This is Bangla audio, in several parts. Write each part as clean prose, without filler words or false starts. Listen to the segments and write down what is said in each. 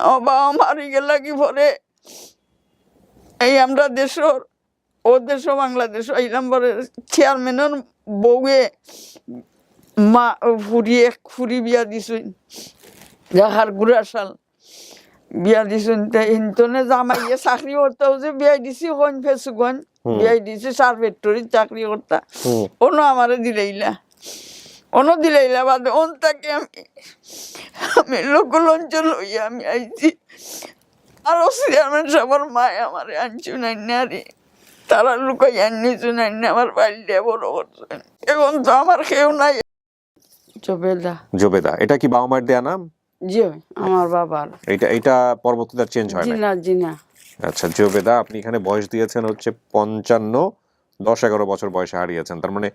আমার বাবা মারি গেল কি পরে এই আমরা দেশের ও দেশ বাংলাদেশ এই নম্বরের চেয়ারম্যানের বউয়ে মা ফুরি বিয়া দিছুন যাহার গুড়াশাল বিয়া দিছুন হিন্তনে জামাইয়ে চাকরি করতেও যে বিয়া দিছি হন ফেসুগন বিয়াই দিছি সার ফ্যাক্টরির চাকরি করতা অন্য আমারে দিলাইলা অন্য দিলাইলা বাদে অন তাকে আমি লোকাল অঞ্চল হইয়া আমি আইছি আর চেয়ারম্যান সবার মায় আমার আনছু নাই নারী তারা লুকাই আনিছু নাই আমার বাড়িটা বড় করছেন এখন তো আমার কেউ নাই। জবেদা। জবেদা, এটা কি বাবা মায়ের দেয়া নাম? জি আমার বাবার। এটা পরবর্তীতে চেঞ্জ হয় না? জি না। আচ্ছা জবেদা, আপনি এখানে বয়স দিয়েছেন হচ্ছে 55, 10-11 বছর বয়সে হারিয়েছেন, তার মানে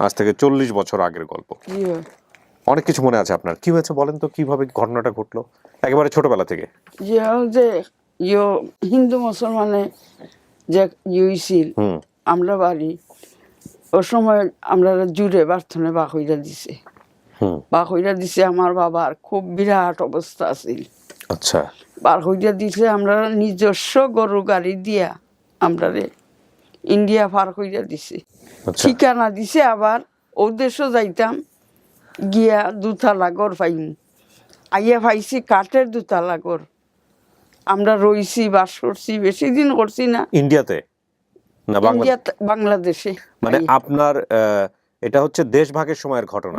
আজ থেকে 40 বছর আগের গল্প। অনেক কিছু মনে আছে আপনার, কি হয়েছে বলেন তো, কিভাবে ঘটনাটা ঘটলো একেবারে ছোটবেলা থেকে? যে হিন্দু মুসলমানে যে ইউছিল আমরা বাড়ি ও সময় আমরা জুড়ে বার্থনে বাকইরা দিছে আমার বাবার খুব বিরাট অবস্থা আছিল। আচ্ছা, বার হইয়া দিছে আমরা নিজস্ব গরু গাড়ি দিয়া আমরা ইন্ডিয়া পার হইয়া দিছে। ঠিকানা দিছে আবার ও দেশও যাইতাম গিয়া 2 তলা ঘর পাইম আইয়া পাইছি কাঠের 2 তলা ঘর। আমরা রইছি বাস করছি, বেশি দিন করছি না। ইন্ডিয়াতে না বাংলাদেশে? মানে আপনার এটা হচ্ছে দেশভাগের সময়ের ঘটনা?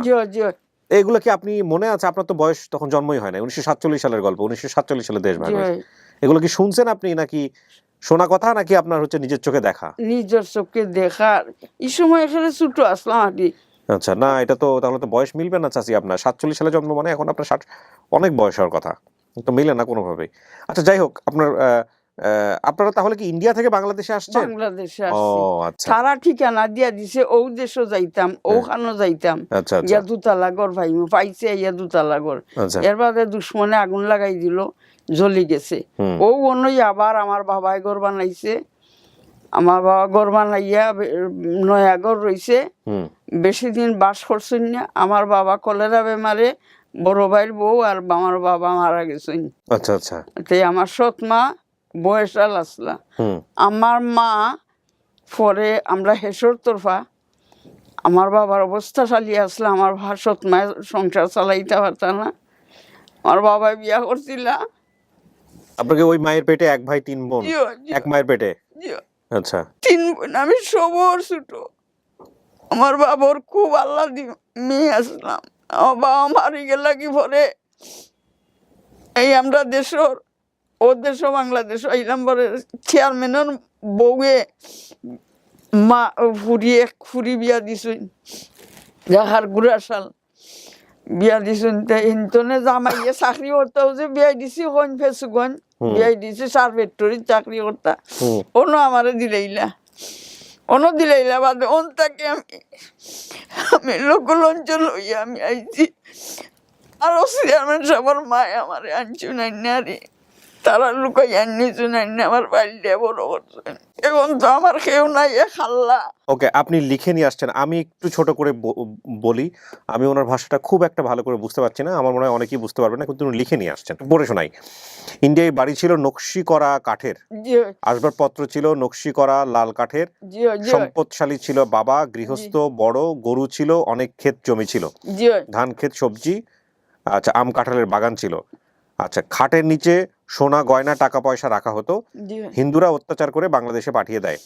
এগুলো কি আপনি মনে আছে? আপনার তো বয়স তখন জন্মই হয় না, 1947 সালের গল্প, 1947 সালে দেশভাগ হয়েছে। এগুলো কি শুনছেন আপনি নাকি শোনা কথা, নাকি আপনার হচ্ছে নিজের চোখে দেখা? নিজের চোখে দেখা। এই সময় এখানে ছোট আসলাম আর কি। আচ্ছা, না এটা তো তাহলে তো বয়স মিলবে না চাচি, আপনার 47 সালে জন্ম মানে এখন আপনার 60 অনেক বয়স হওয়ার কথা, তো মিলে না কোনোভাবেই। আচ্ছা যাই হোক, আপনারা তাহলে কি ইন্ডিয়া থেকে বাংলাদেশে আসছেন? বাংলাদেশে আসছি। সারা ঠিকানা দিয়া দিছে, ও দেশও যাইতাম, ওখানেও যাইতাম। ইয়া 2 তলা ঘর পাইমু, পাইছে ইয়া 2 তলা ঘর। এর বাদে দুশ্মনে আগুন লাগাই দিল, জ্বলি গেছে। ও অন্যই আবার আমার বাবাই ঘর বানাইছে। আমার বাবা ঘর বানাইয়া নয়া ঘর রইছে, বেশি দিন বাস করছেন না। আমার বাবা কলেরা বেমারে বড় ভাইয়ের বউ আর আমার বাবা মারা গেছেন। আচ্ছা আচ্ছা। তাই আমার সৎ মা বয়সাল আসলা। আমার মা পরে আমরা হেসর তরফা আমার বাবার অবস্থা চালিয়ে আসলা। আমার সৎ মায়ের সংসার চালাইতে পারত না। আমার বাবা বিয়া করছিল। আপনাকে ওই মায়ের পেটে 1 ভাই 3 বোন? এক মায়ের পেটে? আচ্ছা, 3 বোন, আমি সবর ছোট। আমার বাবার খুব আল্লাহ মেয়ে আসলাম। আমার বাবা মারি গেল কি পরে এই আমরা দেশের ও দেশ বাংলাদেশ এই নম্বরের চেয়ারম্যানের বউয়ে মা ফুরি বিয়া দিছুন যাহার গুড়াশাল বিয়া দিছুন হিন্তনে জামাইয়ে চাকরি করতেও যে বিয়াই দিছি হন ফেসুগন বিয়াই দিছি সার ফ্যাক্টরির চাকরি করতা অন্য আমারে দিলাইলা অন্য দিলাইলা বাদে অন তাকে আমি লোকাল অঞ্চল হইয়া আমি আইছি আর চেয়ারম্যান সবার মায় আমার আনছু নাই নারী তারা লুকাই আনিছু নাই আমার বাড়িটা বড় করছেন এখন তো আমার কেউ নাই খাল্লা। ওকে, আপনি লিখে নিয়ে আসছেন, আমি একটু ছোট করে বলি। আমি ওনার ভাষাটা খুব একটা ভালো করে বুঝতে পারছি না, আমার মনে হয় অনেকেই বুঝতে পারবে না, কিন্তু উনি লিখে নিয়ে আসছেন, পড়ে শোনাই। ইন্ডিয়ায় বাড়ি ছিল নকশি করা কাঠের, আসবাবপত্র ছিল নকশি করা লাল কাঠের, সম্পদশালী ছিল বাবা, গৃহস্থ বড়, গরু ছিল, অনেক ক্ষেত জমি ছিল, ধান ক্ষেত সবজি, আচ্ছা আম কাঁঠালের বাগান ছিল। আচ্ছা, খাটের নিচে সোনা গয়না টাকা পয়সা রাখা হতো। হিন্দুরা অত্যাচার করে বাংলাদেশে পাঠিয়ে দেয়।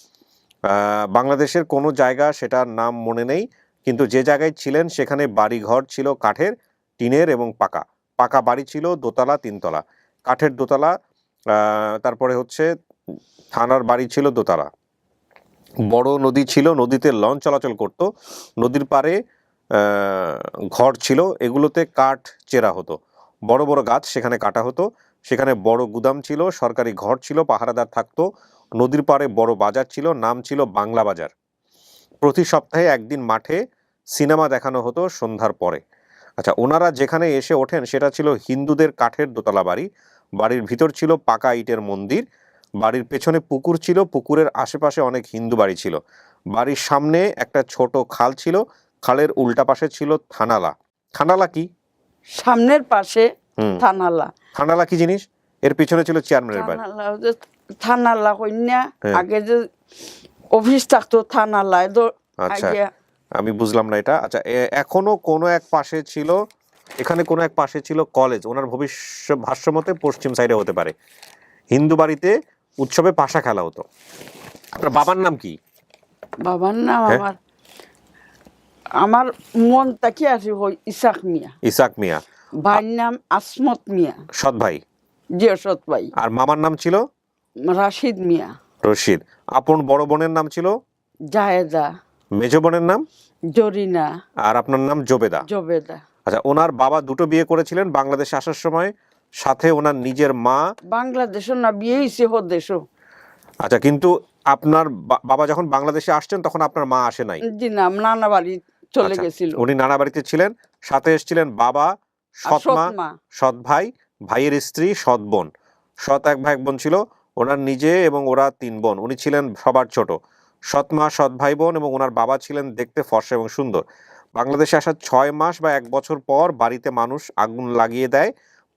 বাংলাদেশের কোনো জায়গা সেটার নাম মনে নেই, কিন্তু যে জায়গায় ছিলেন সেখানে বাড়ি ঘর ছিল কাঠের, টিনের এবং পাকা। পাকা বাড়ি ছিল 2 তলা 3 তলা, কাঠের 2 তলা। তারপরে হচ্ছে থানার বাড়ি ছিল 2 তলা। বড় নদী ছিল, নদীতে লঞ্চ চলাচল করত, নদীর পাড়ে ঘর ছিল, এগুলোতে কাঠ চেরা হতো। বড় বড় গাছ সেখানে কাটা হতো, সেখানে বড় গুদাম ছিল, সরকারি ঘর ছিল, পাহারাদার থাকতো। নদীর পাড়ে বড় বাজার ছিল, নাম ছিল বাংলা বাজার। প্রতি সপ্তাহে একদিন মাঠে সিনেমা দেখানো হতো সন্ধ্যার পরে। আচ্ছা, ওনারা যেখানে এসে ওঠেন সেটা ছিল হিন্দুদের কাঠের 2 তলা বাড়ি। বাড়ির ভিতর ছিল পাকা ইটের মন্দির, বাড়ির পেছনে পুকুর ছিল, পুকুরের আশেপাশে অনেক হিন্দু বাড়ি ছিল। বাড়ির সামনে একটা ছোট খাল ছিল, খালের উল্টা পাশে ছিল থানালা। থানালা কি? সামনের পাশে থানালা। থানালা কি জিনিস এর পিছনে ছিল চেয়ারম্যানের বাড়ি। থানাল্লা কন্যা হ্যাঁ। আগে যে অফিস থাকতো থানাল্লায় আচ্ছা, আমি বুঝলাম না এটা। আচ্ছা, এখনো কোনো এক পাশে ছিল, এখানে কোনো এক পাশে ছিল কলেজ। ওনার ভবিষ্যৎ ভাষ্যমতে পশ্চিম সাইডে হতে পারে। হিন্দু বাড়িতে উৎসবে পাশা খেলা হতো। আপনার বাবার নাম কি? বাবার নাম হ্যাঁ? আমার আমার মন তাকি আছে হই ইসাক মিয়া, ইসাক মিয়া। ভাইয়ের নাম আসমত মিয়া, সৎ ভাই। জিয়সত ভাই। আর মামার নাম ছিল রাশিদ মিয়া, রশিদ। আপন বড় বোনের নাম ছিল জাহেদা, মেজ বোনের নাম জরিনা, আর আপনার নাম জোবেদা। জবেদা। আচ্ছা, ওনার বাবা দুটো বিয়ে করেছিলেন বাংলাদেশে আসার সময়, সাথে ওনার নিজের মা। বাংলাদেশও না বিয়ে হয়েছে হদেশও। আচ্ছা, কিন্তু আপনার বাবা যখন বাংলাদেশে আসছেন তখন আপনার মা আসে নাই? জি না, নানা বাড়ি চলে আচ্ছা, গেছিল। উনি নানা বাড়িতে ছিলেন, সাথে এসেছিলেন বাবা, আর সৎ মা, সৎ মা, সৎ ভাই, ভাইয়ের স্ত্রী, সৎ বোন। সৎ এক ভাই এক বোন ছিল, ওনার নিজে এবং ওরা 3 বোন। উনি ছিলেন সবার ছোট। সৎ মা, সৎ ভাই বোন এবং ওনার বাবা ছিলেন দেখতে ফর্সা এবং সুন্দর। বাংলাদেশে আসার 6 মাস বা 1 বছর পর বাড়িতে মানুষ আগুন লাগিয়ে দেয়,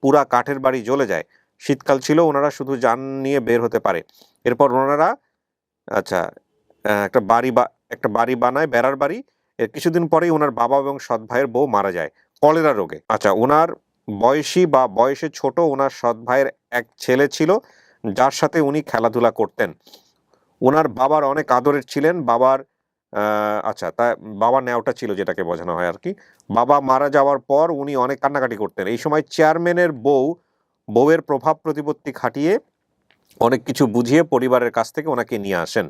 পুরা কাঠের বাড়ি জ্বলে যায়। শীতকাল ছিল, ওনারা শুধু যান নিয়ে বের হতে পারে। এরপর ওনারা আচ্ছা একটা বাড়ি বানায়, বেড়ার বাড়ি। এর কিছুদিন পরেই ওনার বাবা এবং সৎ ভাইয়ের বউ মারা যায় কলেরা রোগে। আচ্ছা, ওনার বয়সে ছোট ওনার সৎ ভাইয়ের এক ছেলে ছিল, যার সাথে উনি খেলাধুলা করতেন। ওনার বাবার অনেক আদরের ছিলেন। আচ্ছা, তা বাবা নেওটা ছিল, যেটাকে বোঝানো হয় আর কি। বাবা মারা যাওয়ার পর উনি অনেক কান্নাকাটি করতেন। এই সময় চেয়ারম্যানের বউয়ের প্রভাব প্রতিপত্তি খাটিয়ে অনেক কিছু বুঝিয়ে পরিবারের কাছ থেকে ওনাকে নিয়ে আসেন।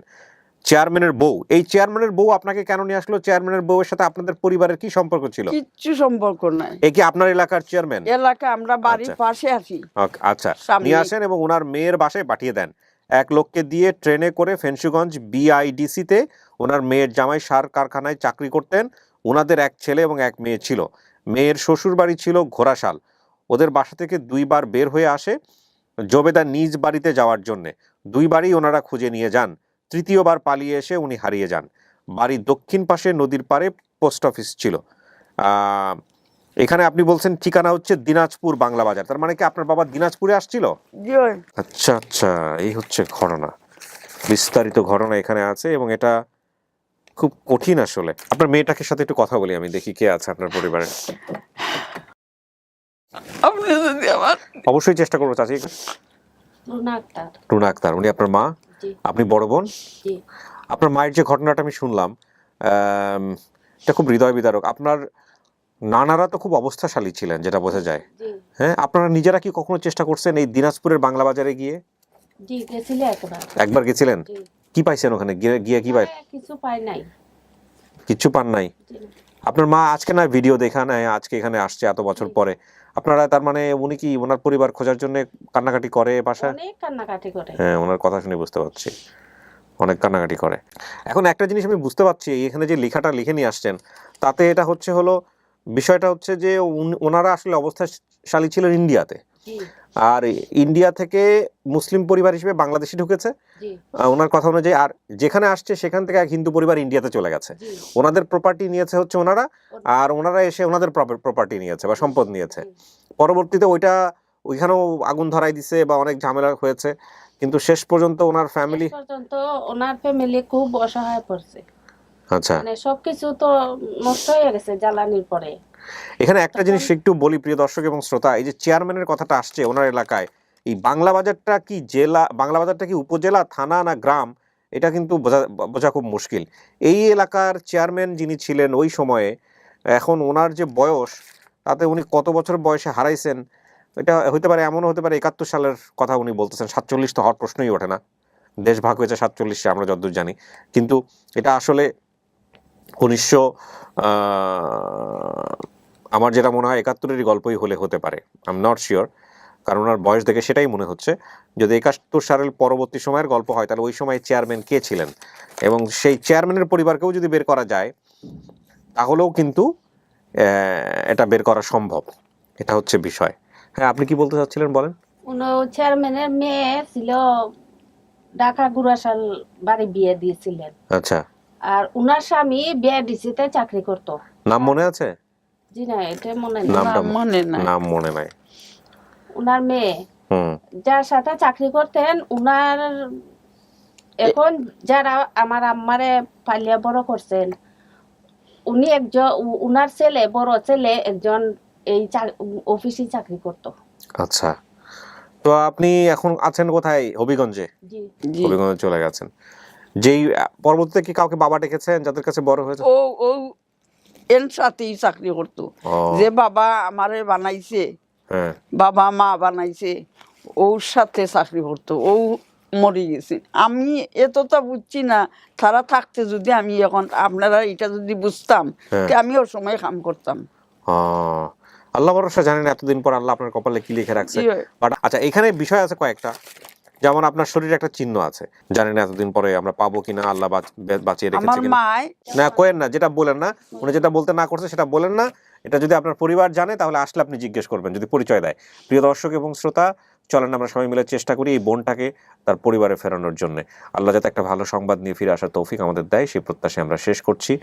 এই চেয়ারম্যানের বউ আপনাকে কেন নিয়ে আসলো? চেয়ারম্যানের বউয়ের সাথে আপনাদের পরিবারের কি সম্পর্ক ছিল? কিচ্ছু সম্পর্ক নাই। এ কি আপনার এলাকার চেয়ারম্যান? এলাকা আমরা বাড়ির আচ্ছা। পাশে আছি। আচ্ছা, সামনে। নিয়ে আসেন এবং ওনার মেয়ের বাসায় পাঠিয়ে দেন। এক লোককে দিয়ে ট্রেনে করে ফেঞ্চুগঞ্জ বিআইডিসিতে ওনার মেয়ের জামাই সার কারখানায় চাকরি করতেন। ওনাদের এক ছেলে এবং এক মেয়ে ছিল। মেয়ের শ্বশুর বাড়ি ছিল ঘোড়াশাল। ওদের বাসা থেকে 2 বার বের হয়ে আসে জবেদা নিজ বাড়িতে যাওয়ার জন্যে। 2 বারই ওনারা খুঁজে নিয়ে যান। 3য় বার পালিয়ে এসে উনি হারিয়ে যান। বাড়ির দক্ষিণ পাশে নদীর পাড়ে পোস্ট অফিস ছিল। এখানে আপনি বলছেন ঠিকানা হচ্ছে দিনাজপুর বাংলা বাজার। তার মানে কি আপনার বাবা দিনাজপুরে আসছিল? জি। আচ্ছা আচ্ছা, এই হচ্ছে ঘটনা। বিস্তারিত ঘটনা এখানে আছে এবং এটা খুব কঠিন আসলে। আপনার মেয়েটাকে সাথে একটু কথা বলি, আমি দেখি কে আছে আপনার পরিবারে। আপনি যদি আমার অবশ্যই চেষ্টা করবো চাচি। রুনা আক্তার, উনি আপনার মা? আপনি বড় বোন? আপনার মায়ের যে ঘটনাটা আমি শুনলাম, এটা খুব হৃদয় বিদারক। আপনার নানারা তো খুব অবস্থাশালী ছিলেন, যেটা বোঝা যায়। হ্যাঁ, আপনারা নিজেরা কি কখনো চেষ্টা করছেন এই দিনাজপুরের বাংলা বাজারে গিয়ে? একবার গেছিলেন? কি পাইছেন ওখানে গিয়ে? কি পাই? কিছু পান নাই? আপনার মা আজকে না ভিডিও দেখা নাই, আজকে এখানে আসছে এত বছর পরে। আপনারা তার মানে উনি কি ওনার পরিবার খোঁজার জন্য কান্নাকাটি করে বাসায়? অনেক কান্নাকাটি করে। হ্যাঁ, ওনার কথা শুনে বুঝতে পারছি অনেক কান্নাকাটি করে। এখন একটা জিনিস আমি বুঝতে পারছি, এখানে যে লেখাটা লিখে নিয়ে আসছেন তাতে এটা হলো বিষয়টা হচ্ছে যে ওনারা আসলে অবস্থাশালী ছিলেন ইন্ডিয়াতে, আর ইন্ডিয়া থেকে মুসলিম পরিবার হিসেবে বাংলাদেশে ঢুকেছে ওনার কথা অনুযায়ী। আর যেখানে আসছে সেখান থেকে এক হিন্দু পরিবার ইন্ডিয়াতে চলে গেছে। ওনাদের প্রপার্টি নিয়েছে হচ্ছে ওনারা, আর ওনারা এসে ওনাদের প্রপার্টি নিয়েছে বা সম্পদ নিয়েছে। পরবর্তীতে ওইখানেও আগুন ধরাই দিছে বা অনেক ঝামেলা হয়েছে, কিন্তু শেষ পর্যন্ত ওনার ফ্যামিলি খুব অসহায় পড়ছে। আচ্ছা, মানে সবকিছু তো নষ্ট হয়ে গেছে জ্বালানির পরে। এখানে একটা জিনিস একটু বলি প্রিয় দর্শক এবং শ্রোতা, এই যে চেয়ারম্যানের কথাটা আসছে ওনার এলাকায়, এই বাংলা বাজারটা কি উপজেলা, থানা না গ্রাম, এটা কিন্তু বোঝা খুব মুশকিল। এই এলাকার চেয়ারম্যান যিনি ছিলেন ওই সময়ে, এখন ওনার যে বয়স, তাতে উনি কত বছর বয়সে হারাইছেন, এটা হতে পারে, এমনও হতে পারে 71 সালের কথা উনি বলতেছেন। 47 তো হওয়ার প্রশ্নই ওঠে না, দেশ ভাগ হয়েছে 47-এ আমরা যতদূর জানি। কিন্তু এটা আসলে 1900 আমার যেটা মনে হয় 71-এরই গল্পই হতে পারে, আই এম নট শিওর, কারণ ওনার বয়স দেখে সেটাই মনে হচ্ছে। যদি 71 সালের পরবর্তী সময়ের গল্প হয় তাহলে ওই সময় চেয়ারম্যান কে ছিলেন, এবং সেই চেয়ারম্যানের পরিবারকেও যদি বের করা যায় তাহলেও কিন্তু এটা বের করা সম্ভব। এটা হচ্ছে বিষয়। হ্যাঁ, আপনি কি বলতে চাচ্ছিলেন বলেন। চেয়ারম্যানের মেয়ে ছিল, ঢাকা গুরাশাল বাড়ি বিয়ে দিয়েছিলেন। আচ্ছা, আর উনার স্বামী বিআইডিসিতে চাকরি করতো। নাম মনে আছে? জি না, এটা মনে নাম মনে নাই। উনার মেয়ে হুম যার সাথে চাকরি করতেন উনার এখন যারা আমার আম্মারে পালিয়া বড় করছেন উনি একজন উনার ছেলে বড় ছেলে একজন এই অফিসে চাকরি করতো। আচ্ছা, তো আপনি এখন আছেন কোথায়? হবিগঞ্জে? জি জি হবিগঞ্জে চলে গেছেন। যেই পরবর্তীতে কি কাউকে বাবা ডেকেছেন যাদের কাছে বড় হয়েছে? ও ও এর সাথেই চাকরি করতো। ও, যে বাবা আমারে বানাইছে, হ্যাঁ বাবা মা বানাইছে, ওর সাথে চাকরি করতো। ও মরে গেছে। আমি এতটা বুঝছি না, তারা থাকতে যদি আমি এখন আপনারা এটা যদি বুঝতাম, হ্যাঁ। তে আমি ওর সময় কাম করতাম। ও, আল্লাহ ভরসা, জানেন এতদিন পর আল্লাহ আপনার কপালে কি লিখে রাখছে। জি ভাই। বাট আচ্ছা, এখানে বিষয় আছে কয়েকটা, যেমন আপনার শরীরে একটা চিহ্ন আছে, জানেন না এতদিন পরে আমরা পাবো কিনা, আল্লাহ বাঁচিয়ে রেখেছে আমার কিনা। মায় না কোয়েন না, যেটা বলেন না, উনি যেটা বলতে না করছে সেটা বলেন না। এটা যদি আপনার পরিবার জানে তাহলে আসলে আপনি জিজ্ঞেস করবেন যদি পরিচয় দেয়। প্রিয় দর্শক এবং শ্রোতা, চলেন আমরা সবাই মিলে চেষ্টা করি এই বোনটাকে তার পরিবারে ফেরানোর জন্য। আল্লাহ যাতে একটা ভালো সংবাদ নিয়ে ফিরে আসার তৌফিক আমাদের দেয়, সেই প্রত্যাশায় আমরা শেষ করছি।